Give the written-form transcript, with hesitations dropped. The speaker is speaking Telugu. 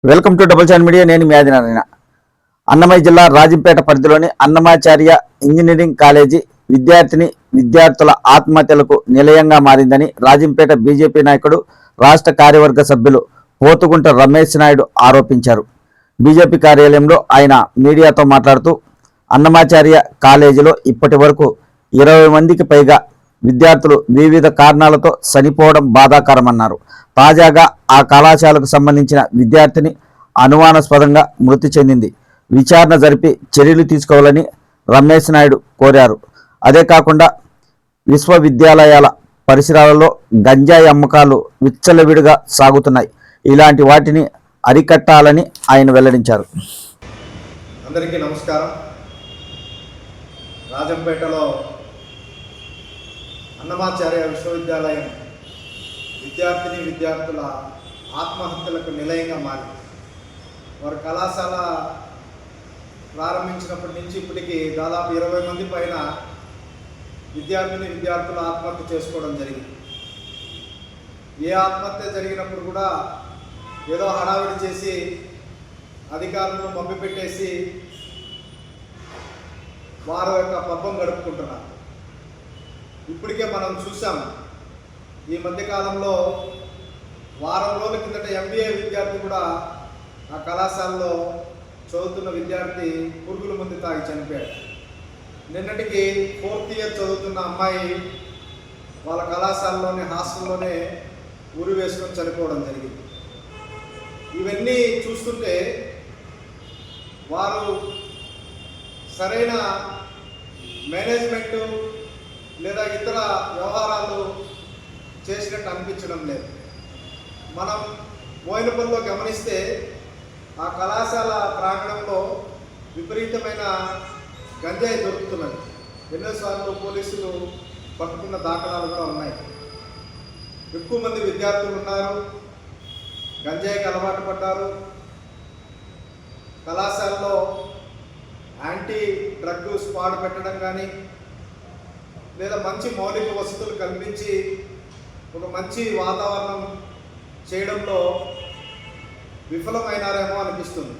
Welcome to double channel media. నేను మీ ఆదినారాయణ. అన్నమయ్య జిల్లా రాజంపేట పరిధిలోని అన్నమాచార్య ఇంజనీరింగ్ కాలేజీ విద్యార్థుల ఆత్మహత్యలకు నిలయంగా మారిందని రాజంపేట బీజేపీ నాయకుడు, రాష్ట్ర కార్యవర్గ సభ్యులు పోతుగుంట రమేష్ నాయుడు ఆరోపించారు. బీజేపీ కార్యాలయంలో ఆయన మీడియాతో మాట్లాడుతూ, అన్నమాచార్య కాలేజీలో ఇప్పటి వరకు 20 మందికి పైగా విద్యార్థులు వివిధ కారణాలతో చనిపోవడం బాధాకరమన్నారు. తాజాగా ఆ కళాశాలకు సంబంధించిన విద్యార్థిని అనుమానాస్పదంగా మృతి చెందింది. విచారణ జరిపి చర్యలు తీసుకోవాలని రమేష్ నాయుడు కోరారు. అదే కాకుండా విశ్వవిద్యాలయాల పరిసరాలలో గంజాయి అమ్మకాలు విచ్చలవిడిగా సాగుతున్నాయి. ఇలాంటి వాటిని అరికట్టాలని ఆయన వెల్లడించారు. అందరికీ నమస్కారం. రాజంపేటలో అన్నమాచార్య విశ్వవిద్యాలయం విద్యార్థుల ఆత్మహత్యలకు నిలయంగా మారింది. వారు కళాశాల ప్రారంభించినప్పటి నుంచి ఇప్పటికీ దాదాపు 20 మంది పైన విద్యార్థులు ఆత్మహత్య చేసుకోవడం జరిగింది. ఏ ఆత్మహత్య జరిగినప్పుడు కూడా ఏదో హడావిడి చేసి అధికారులను మభ్యపెట్టేసి వారి యొక్క పబ్బం గడుపుకుంటున్నారు. ఇప్పటికే మనం చూసాం, ఈ మధ్యకాలంలో వారం రోజుల కిందట MBA విద్యార్థి కూడా ఆ కళాశాలలో చదువుతున్న విద్యార్థి పురుగుల మందు తాగి చనిపోయాడు. నిన్నటికి 4th ఇయర్ చదువుతున్న అమ్మాయి వాళ్ళ కళాశాలలోనే హాస్టల్లోనే ఉరి వేసుకొని చనిపోవడం జరిగింది. ఇవన్నీ చూస్తుంటే వారు సరైన మేనేజ్మెంటు లేదా ఇతర వ్యవహారాలు చేసినట్టు అనిపించడం లేదు. మనం మోయినపల్లిలో గమనిస్తే ఆ కళాశాల ప్రాంగణంలో విపరీతమైన గంజాయి దొరుకుతున్నది. ఎన్నోసార్లు పోలీసులు పట్టుకున్న దాఖలాలు కూడా ఉన్నాయి. ఎక్కువ మంది విద్యార్థులు ఉన్నారు, గంజాయికి అలవాటు పడ్డారు. కళాశాలలో యాంటీ డ్రగ్ స్క్వాడ్ పెట్టడం కానీ లేదా మంచి మౌలిక వసతులు కల్పించి ఒక మంచి వాతావరణం చేయడంలో విఫలమైనారేమో అనిపిస్తుంది.